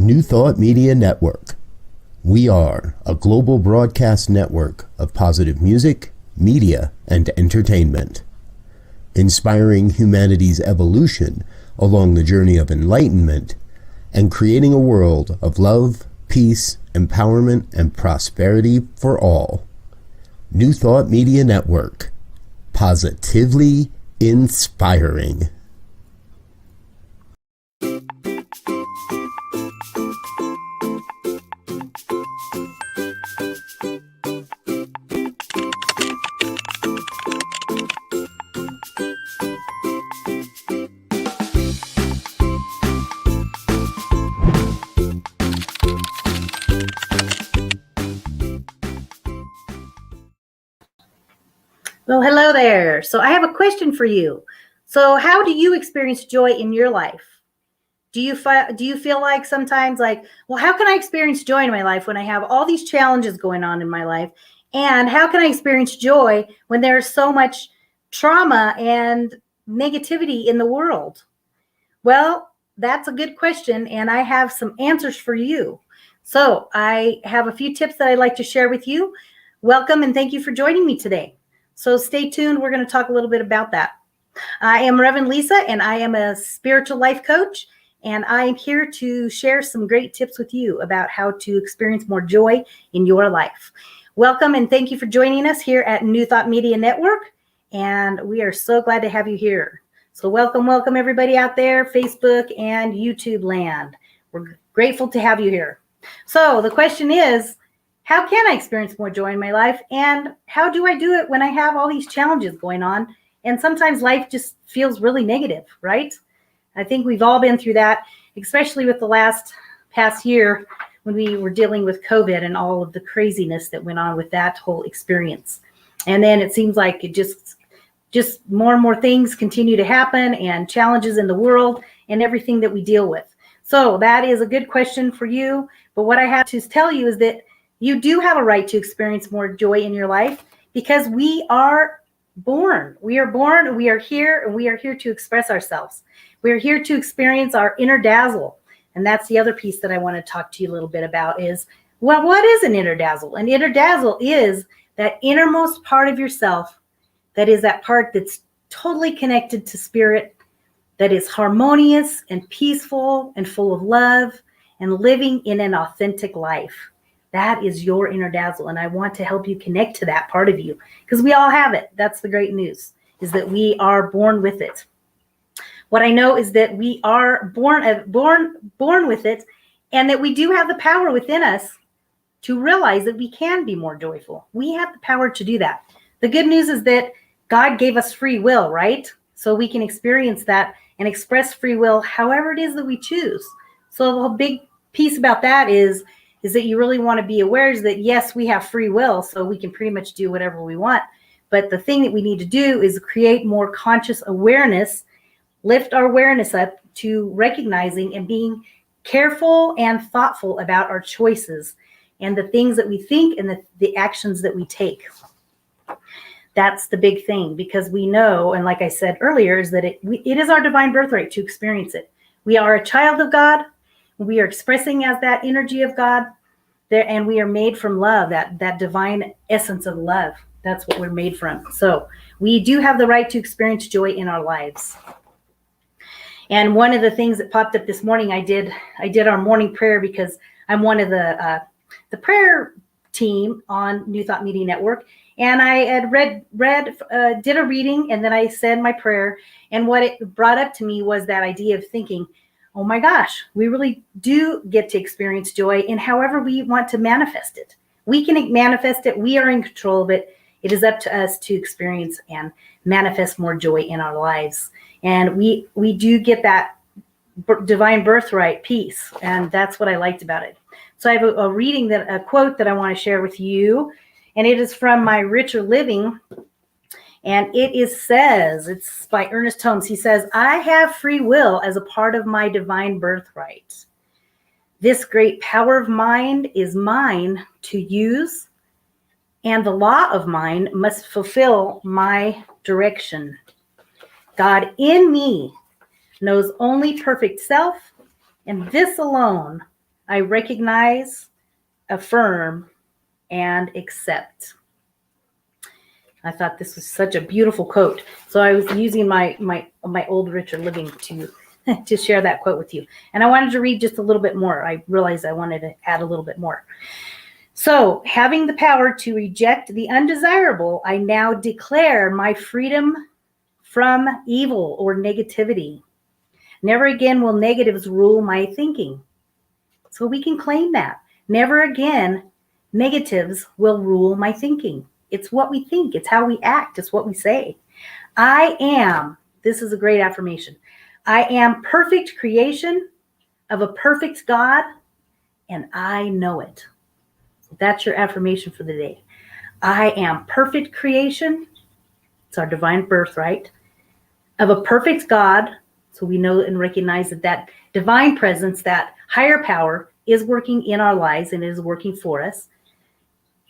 New Thought Media Network. We are a global broadcast network of positive music, media, and entertainment, inspiring humanity's evolution along the journey of enlightenment and creating a world of love, peace, empowerment, and prosperity for all. New Thought Media Network. Positively inspiring. Well, hello there. So I have a question for you. So how do you experience joy in your life? Do you feel like sometimes like, well, how can I experience joy in my life when I have all these challenges going on in my life? And how can I experience joy when there's so much trauma and negativity in the world? Well, that's a good question, and I have some answers for you. So I have a few tips that I'd like to share with you. Welcome, and thank you for joining me today. So stay tuned. We're going to talk a little bit about that. I am Reverend Lisa, and I am a spiritual life coach, and I am here to share some great tips with you about how to experience more joy in your life. Welcome, and thank you for joining us here at New Thought Media Network, and we are so glad to have you here. So welcome everybody out there, Facebook and YouTube land. We're grateful to have you here. So the question is, how can I experience more joy in my life? And how do I do it when I have all these challenges going on? And sometimes life just feels really negative, right? I think we've all been through that, especially with the past year when we were dealing with COVID and all of the craziness that went on with that whole experience. And then it seems like it just more and more things continue to happen, and challenges in the world and everything that we deal with. So that is a good question for you. But what I have to tell you is that you do have a right to experience more joy in your life, because we are born. We are born, we are here, and we are here to express ourselves. We are here to experience our inner dazzle. And that's the other piece that I want to talk to you a little bit about is, well, what is an inner dazzle? An inner dazzle is that innermost part of yourself, that is that part that's totally connected to spirit, that is harmonious and peaceful and full of love and living in an authentic life. That is your inner dazzle. And I want to help you connect to that part of you, because we all have it. That's the great news, is that we are born with it. What I know is that we are born with it, and that we do have the power within us to realize that we can be more joyful. We have the power to do that. The good news is that God gave us free will, right? So we can experience that and express free will however it is that we choose. So the big piece about that is that you really want to be aware is that, yes, we have free will, so we can pretty much do whatever we want. But the thing that we need to do is create more conscious awareness, lift our awareness up to recognizing and being careful and thoughtful about our choices and the things that we think and the actions that we take. That's the big thing, because we know, and like I said earlier, is that it is our divine birthright to experience it. We are a child of God. We are expressing as that energy of God there, and we are made from love, that divine essence of love. That's what we're made from. So we do have the right to experience joy in our lives. And one of the things that popped up this morning, I did our morning prayer, because I'm one of the prayer team on New Thought Media Network. And I had did a reading, and then I said my prayer. And what it brought up to me was that idea of thinking, oh my gosh, we really do get to experience joy in however we want to manifest it. We can manifest it. We are in control of it. It is up to us to experience and manifest more joy in our lives. And we do get that divine birthright piece. And that's what I liked about it. So I have a quote that I want to share with you. And it is from my Richer Living. And it's by Ernest Holmes. He says, I have free will as a part of my divine birthright. This great power of mind is mine to use, and the law of mind must fulfill my direction. God in me knows only perfect self, and this alone I recognize, affirm, and accept. I thought this was such a beautiful quote. So I was using my old Richard Living to share that quote with you. And I wanted to read just a little bit more. I realized I wanted to add a little bit more. So, having the power to reject the undesirable, I now declare my freedom from evil or negativity. Never again will negatives rule my thinking. So we can claim that. Never again, negatives will rule my thinking. It's what we think. It's how we act. It's what we say. I am, this is a great affirmation. I am perfect creation of a perfect God, and I know it. That's your affirmation for the day. I am perfect creation. It's our divine birthright of a perfect God. So we know and recognize that divine presence, that higher power is working in our lives and is working for us.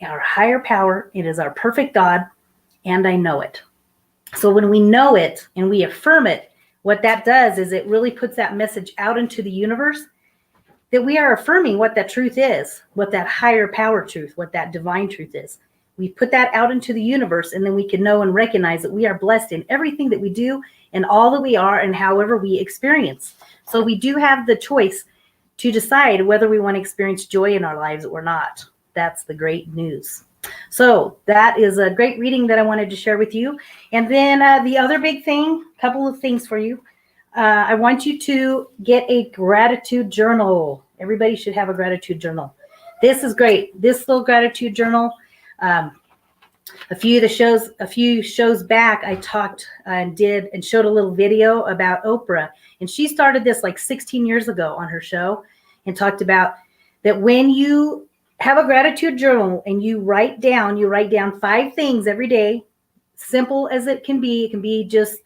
Our higher power, it is our perfect God, and I know it. So when we know it and we affirm it, what that does is it really puts that message out into the universe that we are affirming what that truth is, what that higher power truth, what that divine truth is. We put that out into the universe, and then we can know and recognize that we are blessed in everything that we do and all that we are and however we experience. So we do have the choice to decide whether we want to experience joy in our lives or not. That's the great news. So that is a great reading that I wanted to share with you. And then the other big thing, a couple of things for you. I want you to get a gratitude journal. Everybody should have a gratitude journal. This is great. This little gratitude journal. A few shows back, I talked and showed a little video about Oprah. And she started this like 16 years ago on her show and talked about that when you have a gratitude journal and you write down 5 things every day, simple as it can be. It can be just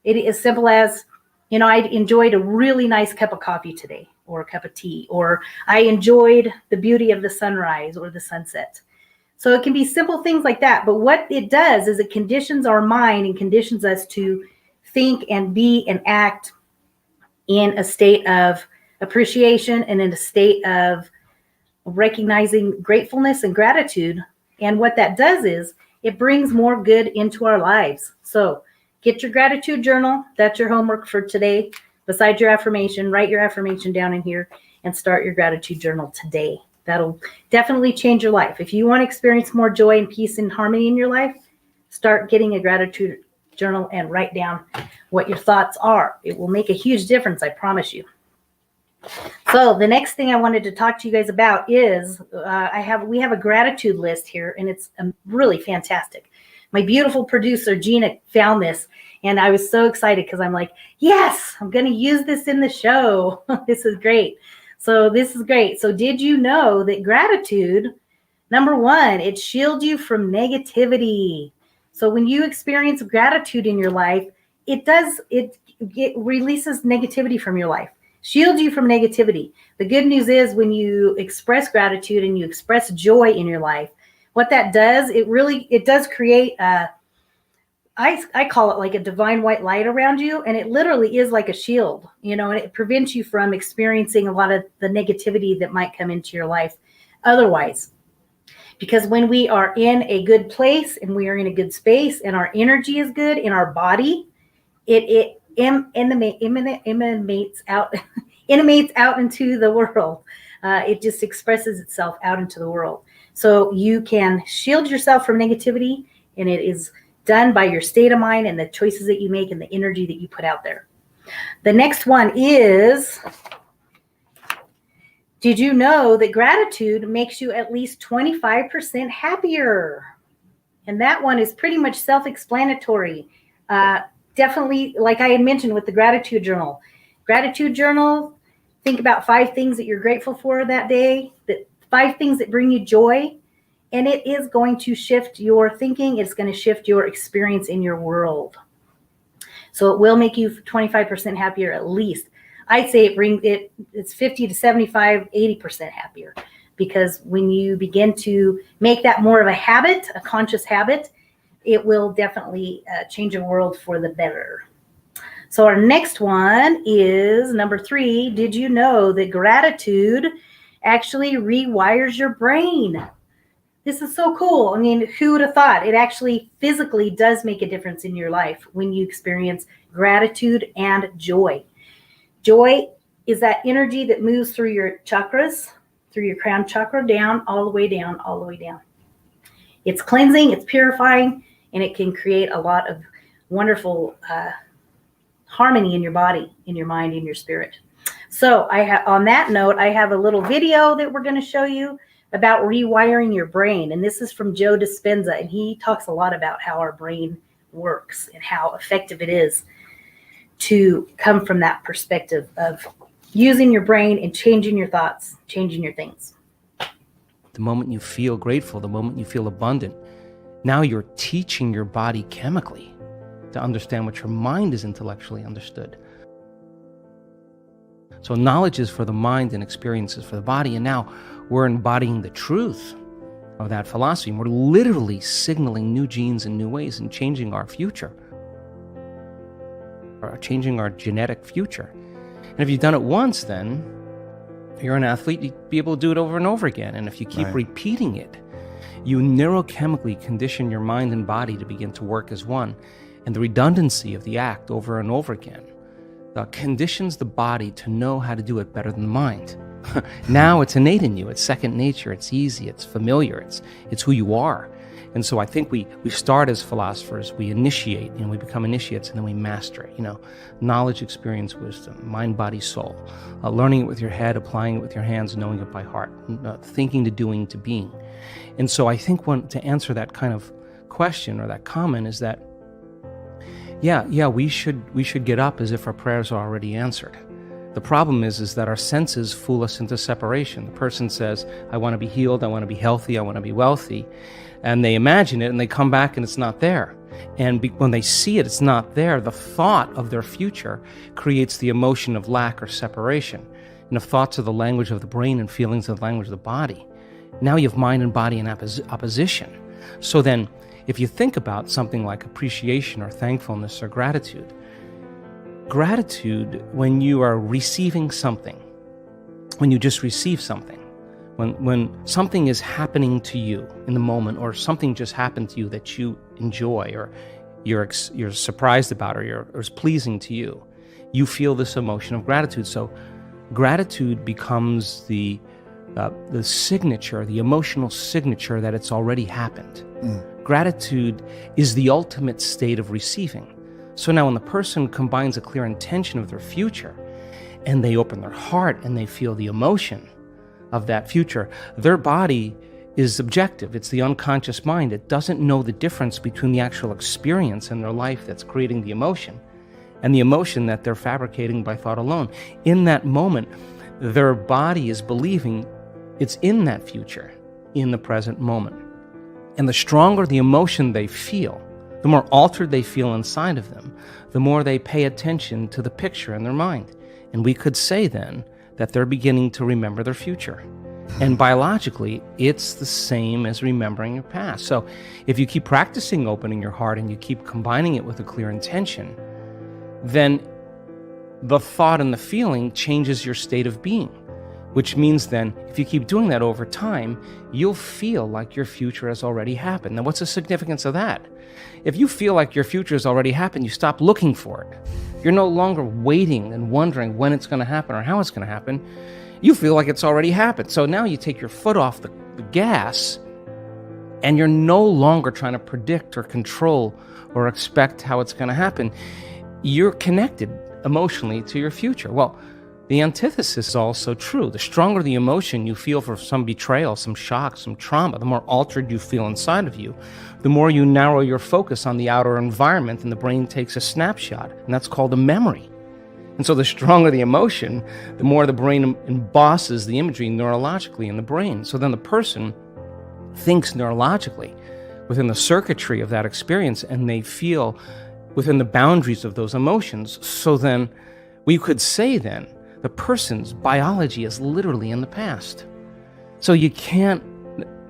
as simple as, I enjoyed a really nice cup of coffee today, or a cup of tea, or I enjoyed the beauty of the sunrise or the sunset. So it can be simple things like that. But what it does is it conditions our mind and conditions us to think and be and act in a state of appreciation and in a state of recognizing gratefulness and gratitude. And what that does is it brings more good into our lives. So get your gratitude journal. That's your homework for today. Besides your affirmation, write your affirmation down in here and start your gratitude journal today. That'll definitely change your life. If you want to experience more joy and peace and harmony in your life, start getting a gratitude journal and write down what your thoughts are. It will make a huge difference, I promise you. So the next thing I wanted to talk to you guys about is we have a gratitude list here, and it's really fantastic. My beautiful producer, Gina, found this, and I was so excited because I'm like, yes, I'm going to use this in the show. This is great. So this is great. So did you know that gratitude, number one, it shields you from negativity. So when you experience gratitude in your life, it releases negativity from your life, shields you from negativity. The good news is when you express gratitude and you express joy in your life, what that does, it does create I call it like a divine white light around you, and it literally is like a shield, and it prevents you from experiencing a lot of the negativity that might come into your life otherwise. Because when we are in a good place and we are in a good space and our energy is good in our body, it emanates out into the world. It just expresses itself out into the world. So you can shield yourself from negativity, and it is done by your state of mind and the choices that you make and the energy that you put out there. The next one is, did you know that gratitude makes you at least 25% happier? And that one is pretty much self-explanatory. Definitely, like I had mentioned with the gratitude journal. Gratitude journal, think about 5 things that you're grateful for that day, 5 things that bring you joy. And it is going to shift your thinking. It's going to shift your experience in your world. So it will make you 25% happier at least. I'd say it's 50 to 75, 80% happier. Because when you begin to make that more of a habit, a conscious habit, it will definitely change your world for the better. So our next one is number 3. Did you know that gratitude actually rewires your brain. This is so cool. I mean, who would have thought? It actually physically does make a difference in your life when you experience gratitude and joy. Joy is that energy that moves through your chakras, through your crown chakra, down, all the way down, all the way down. It's cleansing, it's purifying, and it can create a lot of wonderful harmony in your body, in your mind, in your spirit. So on that note, I have a little video that we're going to show you about rewiring your brain. And this is from Joe Dispenza, and he talks a lot about how our brain works and how effective it is to come from that perspective of using your brain and changing your thoughts, changing your things. The moment you feel grateful, the moment you feel abundant, now you're teaching your body chemically to understand what your mind is intellectually understood. So knowledge is for the mind and experience is for the body. And now we're embodying the truth of that philosophy. And we're literally signaling new genes in new ways and changing our future, or changing our genetic future. And if you've done it once, then if you're an athlete, you'd be able to do it over and over again. And if you keep repeating it, you neurochemically condition your mind and body to begin to work as one. And the redundancy of the act over and over again conditions the body to know how to do it better than the mind. Now it's innate in you. It's second nature. It's easy. It's familiar. It's who you are. And so I think we start as philosophers, we initiate, and we become initiates, and then we master it. Knowledge, experience, wisdom, mind, body, soul. Learning it with your head, applying it with your hands, knowing it by heart, thinking to doing to being. And so I think to answer that kind of question or that comment is that, we should get up as if our prayers are already answered. The problem is that our senses fool us into separation. The person says, I want to be healed, I want to be healthy, I want to be wealthy. And they imagine it and they come back and it's not there. And when they see it, it's not there. The thought of their future creates the emotion of lack or separation. And if thoughts are the language of the brain and feelings are the language of the body, now you have mind and body in opposition. So then, if you think about something like appreciation or thankfulness or gratitude, when you are receiving something, when you just receive something, when something is happening to you in the moment, or something just happened to you that you enjoy, or you're surprised about, or is pleasing to you, you feel this emotion of gratitude. So gratitude becomes the signature, the emotional signature that it's already happened. Gratitude is the ultimate state of receiving. So now when the person combines a clear intention of their future, and they open their heart and they feel the emotion of that future, their body is objective. It's the unconscious mind. It doesn't know the difference between the actual experience in their life that's creating the emotion and the emotion that they're fabricating by thought alone. In that moment, their body is believing it's in that future, in the present moment. And the stronger the emotion they feel, the more altered they feel inside of them, the more they pay attention to the picture in their mind. And we could say then that they're beginning to remember their future. And biologically, it's the same as remembering your past. So if you keep practicing opening your heart and you keep combining it with a clear intention, then the thought and the feeling changes your state of being. Which means then, if you keep doing that over time, you'll feel like your future has already happened. Now, what's the significance of that? If you feel like your future has already happened, you stop looking for it. You're no longer waiting and wondering when it's going to happen or how it's going to happen. You feel like it's already happened. So now you take your foot off the gas, and you're no longer trying to predict or control or expect how it's going to happen. You're connected emotionally to your future. Well, the antithesis is also true. The stronger the emotion you feel for some betrayal, some shock, some trauma, the more altered you feel inside of you, the more you narrow your focus on the outer environment, and the brain takes a snapshot, and that's called a memory. And so the stronger the emotion, the more the brain embosses the imagery neurologically in the brain. So then the person thinks neurologically within the circuitry of that experience, and they feel within the boundaries of those emotions. So then we could say then, the person's biology is literally in the past. So you can't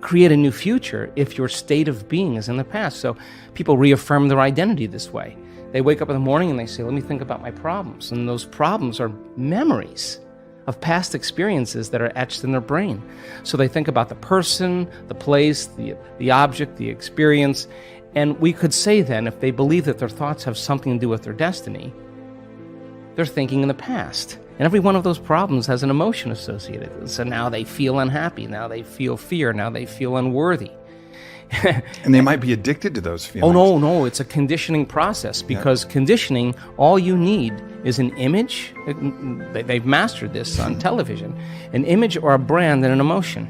create a new future if your state of being is in the past. So people reaffirm their identity this way. They wake up in the morning and they say, let me think about my problems. And those problems are memories of past experiences that are etched in their brain. So they think about the person, the place, the object, the experience. And we could say then, if they believe that their thoughts have something to do with their destiny, they're thinking in the past. And every one of those problems has an emotion associated. So now they feel unhappy, now they feel fear, now they feel unworthy. And they might be addicted to those feelings. Oh, no, it's a conditioning process, because conditioning, all you need is an image. They've mastered this on television. An image or a brand and an emotion.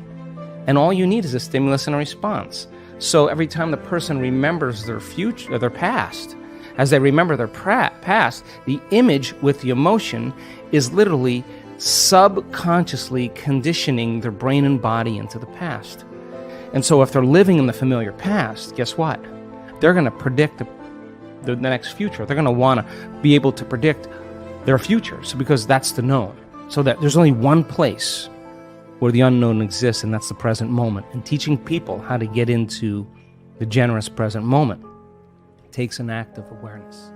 And all you need is a stimulus and a response. So every time the person remembers their future, or their past, as they remember their past, the image with the emotion is literally subconsciously conditioning their brain and body into the past. And so if they're living in the familiar past, guess what? They're going to predict the next future. They're going to want to be able to predict their future, so because that's the known. So that there's only one place where the unknown exists, and that's the present moment. And teaching people how to get into the generous present moment takes an act of awareness.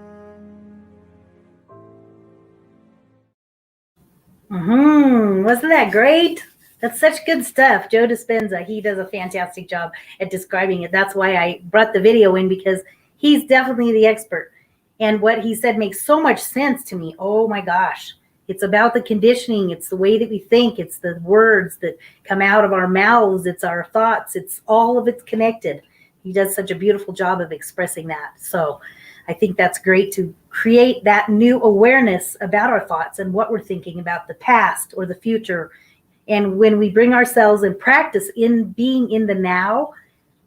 Wasn't that great? That's such good stuff. Joe Dispenza, he does a fantastic job at describing it. That's why I brought the video in, because he's definitely the expert. And what he said makes so much sense to me. Oh my gosh. It's about the conditioning. It's the way that we think. It's the words that come out of our mouths. It's our thoughts. It's all of it's connected. He does such a beautiful job of expressing that. So I think that's great to create that new awareness about our thoughts and what we're thinking about the past or the future. And when we bring ourselves in practice in being in the now,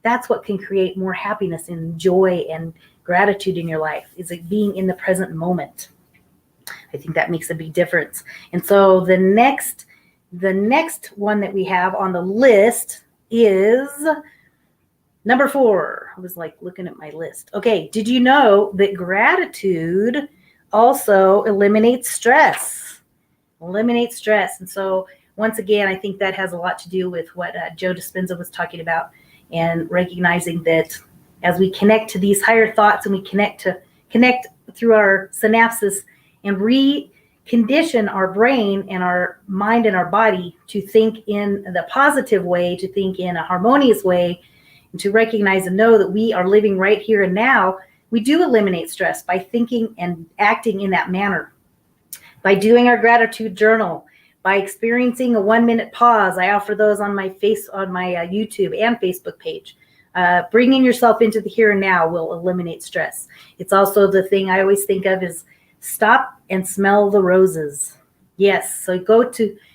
that's what can create more happiness and joy and gratitude in your life, is it being in the present moment. I think that makes a big difference. And so the next one that we have on the list is number 4. I was like looking at my list. Okay. Did you know that gratitude also eliminates stress? Eliminates stress. And so once again, I think that has a lot to do with what Joe Dispenza was talking about, and recognizing that as we connect to these higher thoughts and we connect through our synapses and recondition our brain and our mind and our body to think in the positive way, to think in a harmonious way, and to recognize and know that we are living right here and now, we do eliminate stress by thinking and acting in that manner. By doing our gratitude journal, by experiencing a 1-minute pause. I offer those on my YouTube and Facebook page. Bringing yourself into the here and now will eliminate stress. It's also the thing I always think of is stop and smell the roses. Yes. So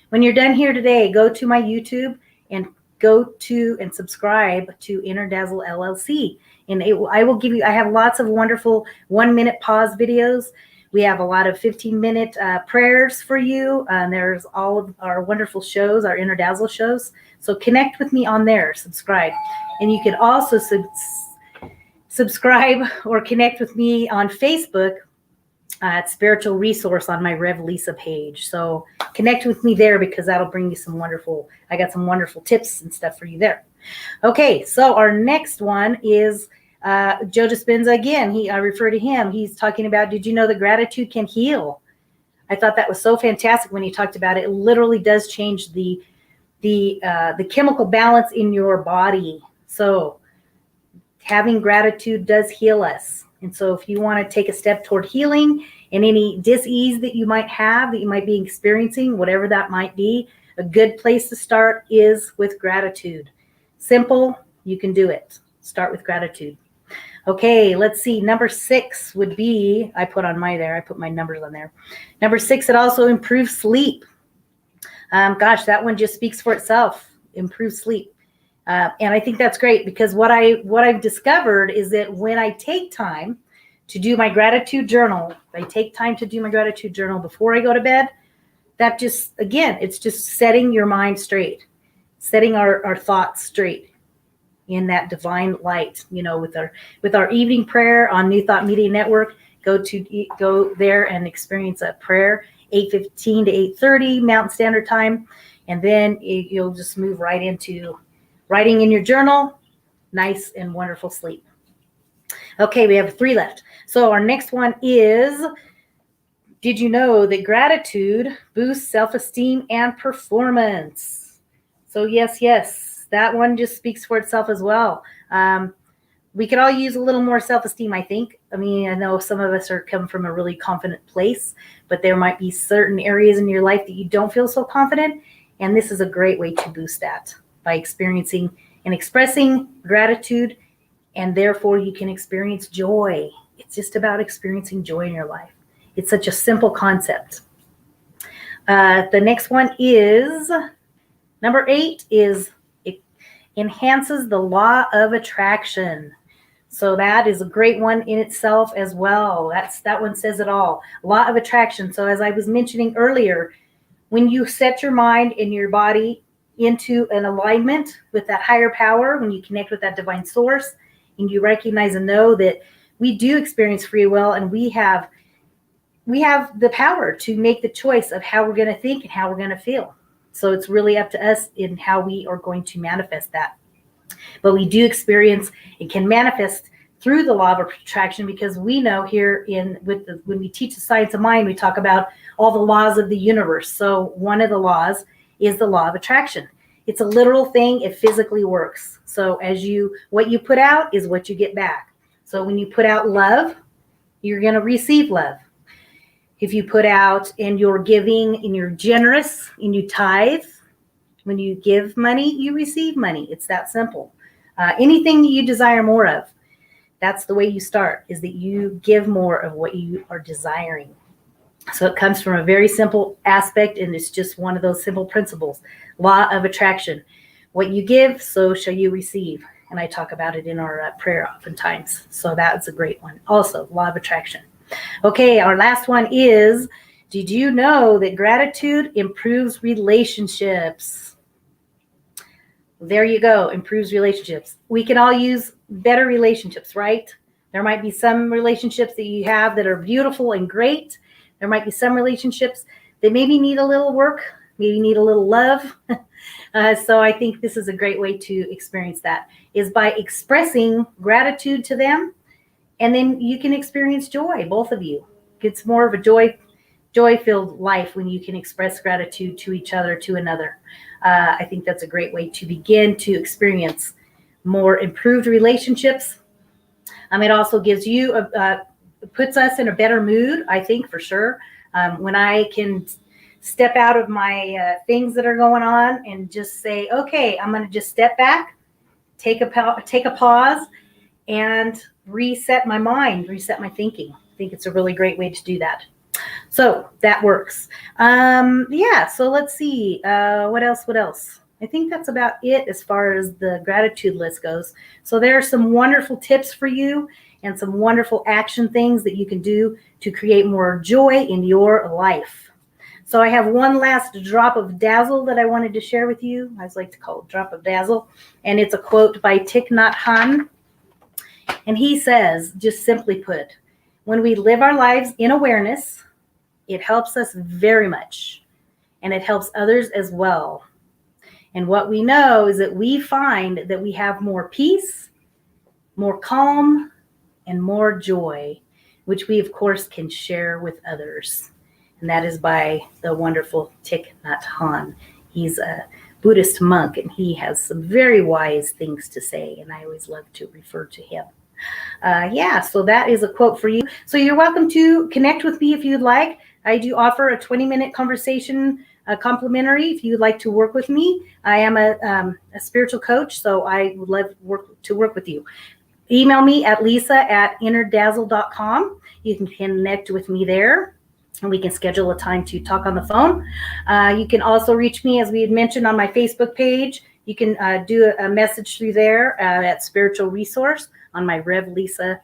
when you're done here today, go to my YouTube and and subscribe to Inner Dazzle LLC. And I have lots of wonderful 1-minute pause videos. We have a lot of 15-minute prayers for you. There's all of our wonderful shows, our Inner Dazzle shows. So connect with me on there, subscribe. And you can also subscribe or connect with me on Facebook at Spiritual Resource on my Rev Lisa page. So connect with me there, because that'll bring you I got some wonderful tips and stuff for you there. Okay, so our next one is Joe Dispenza again. I refer to him. He's talking about, did you know that gratitude can heal? I thought that was so fantastic when he talked about it. It literally does change the chemical balance in your body. So having gratitude does heal us. And so if you want to take a step toward healing and any dis-ease that you might have, that you might be experiencing, whatever that might be, a good place to start is with gratitude. Simple, you can do it. Start with gratitude. Okay, let's see. Number 6 would be, I put my numbers on there. Number 6, it also improves sleep. Gosh, that one just speaks for itself. Improve sleep. And I think that's great, because what I've discovered is that when I take time to do my gratitude journal, before I go to bed, that just, again, it's just setting your mind straight, setting our thoughts straight in that divine light, with our evening prayer on New Thought Media Network. Go there and experience a prayer, 8:15 to 8:30 Mountain Standard Time. And then you'll just move right into writing in your journal, nice and wonderful sleep. Okay, we have 3 left. So our next one is Did you know that gratitude boosts self-esteem and performance? So yes, that one just speaks for itself as well. We could all use a little more self-esteem, I think. I mean, I know some of us are come from a really confident place, but there might be certain areas in your life that you don't feel so confident. And this is a great way to boost that by experiencing and expressing gratitude. And therefore you can experience joy. It's just about experiencing joy in your life. It's such a simple concept. The next one is number 8 is it enhances the law of attraction. So that is a great one in itself as well. That one says it all. Law of attraction. So as I was mentioning earlier, when you set your mind and your body into an alignment with that higher power, when you connect with that divine source, and you recognize and know that we do experience free will, and we have the power to make the choice of how we're going to think and how we're going to feel. So it's really up to us in how we are going to manifest that. But we do experience, it can manifest through the law of attraction, because we know here when we teach the science of mind, we talk about all the laws of the universe. So one of the laws is the law of attraction. It's a literal thing. It physically works. So what you put out is what you get back. So when you put out love, you're going to receive love. If you put out and you're giving and you're generous and you tithe, when you give money, you receive money. It's that simple. Anything that you desire more of, that's the way you start, is that you give more of what you are desiring. So it comes from a very simple aspect, and it's just one of those simple principles. Law of attraction. What you give, so shall you receive. And I talk about it in our prayer oftentimes. So that's a great one. Also, law of attraction. Okay, our last one is, did you know that gratitude improves relationships? There you go, improves relationships. We can all use better relationships, right? There might be some relationships that you have that are beautiful and great. There might be some relationships that maybe need a little work, maybe need a little love. So I think this is a great way to experience that, is by expressing gratitude to them. And then you can experience joy, both of you. It's more of a joy-filled life when you can express gratitude to each other, to another. I think that's a great way to begin to experience more improved relationships. It also gives you, puts us in a better mood, I think, for sure. When I can step out of my things that are going on and just say, okay, I'm going to just step back, take a pause, and reset my mind, reset my thinking. I think it's a really great way to do that. So that works. So let's see. What else? I think that's about it as far as the gratitude list goes. So there are some wonderful tips for you and some wonderful action things that you can do to create more joy in your life. So I have one last drop of dazzle that I wanted to share with you. I always like to call it drop of dazzle. And it's a quote by Thich Nhat Hanh. And he says, just simply put, when we live our lives in awareness, it helps us very much. And it helps others as well. And what we know is that we find that we have more peace, more calm, and more joy, which we, of course, can share with others. And that is by the wonderful Thich Nhat Hanh. He's a Buddhist monk, and he has some very wise things to say, and I always love to refer to him. So that is a quote for you. So you're welcome to connect with me if you'd like. I do offer a 20-minute conversation complimentary if you'd like to work with me. I am a spiritual coach, so I would love to work with you. Email me at lisa@innerdazzle.com. You can connect with me there, and we can schedule a time to talk on the phone. You can also reach me, as we had mentioned, on my Facebook page. You can do a message through there at Spiritual Resource on my Rev Lisa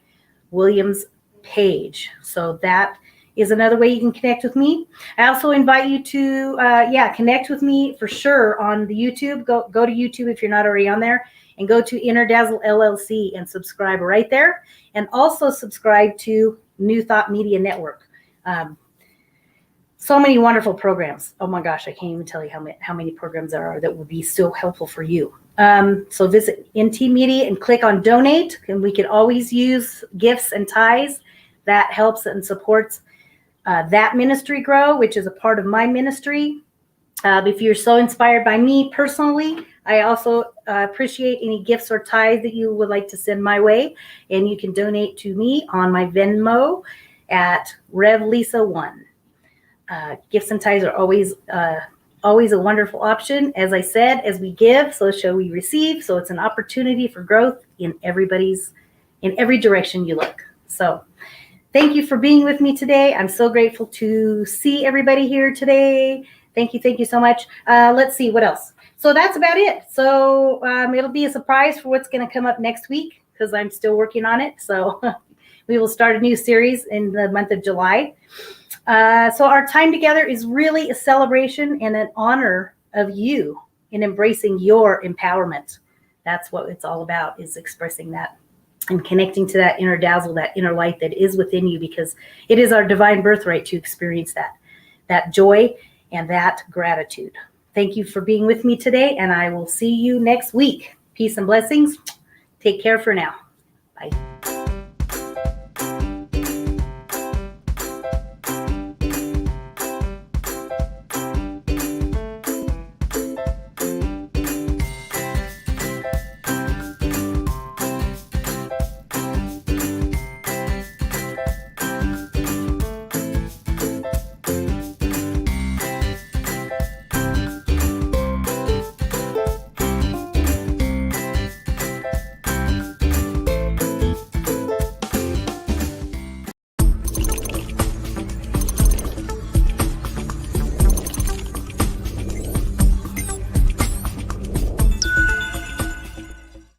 Williams page. So that is another way you can connect with me. I also invite you to connect with me for sure on the YouTube. Go to YouTube if you're not already on there, and go to Inner Dazzle LLC and subscribe right there. And also subscribe to New Thought Media Network. So many wonderful programs. Oh my gosh, I can't even tell you how many programs there are that would be so helpful for you. So visit NT Media and click on donate, and we can always use gifts and ties. That helps and supports that ministry grow, which is a part of my ministry. If you're so inspired by me personally, I also appreciate any gifts or tithes that you would like to send my way. And you can donate to me on my Venmo at RevLisa1. Gifts and tithes are always a wonderful option. As I said, as we give, so shall we receive. So it's an opportunity for growth in every direction you look. So thank you for being with me today. I'm so grateful to see everybody here today. Thank you so much. Let's see what else. So that's about it. So it'll be a surprise for what's going to come up next week because I'm still working on it. So we will start a new series in the month of July. So our time together is really a celebration and an honor of you in embracing your empowerment. That's what it's all about, is expressing that and connecting to that inner dazzle, that inner light that is within you, because it is our divine birthright to experience that joy and that gratitude. Thank you for being with me today, and I will see you next week. Peace and blessings. Take care for now. Bye.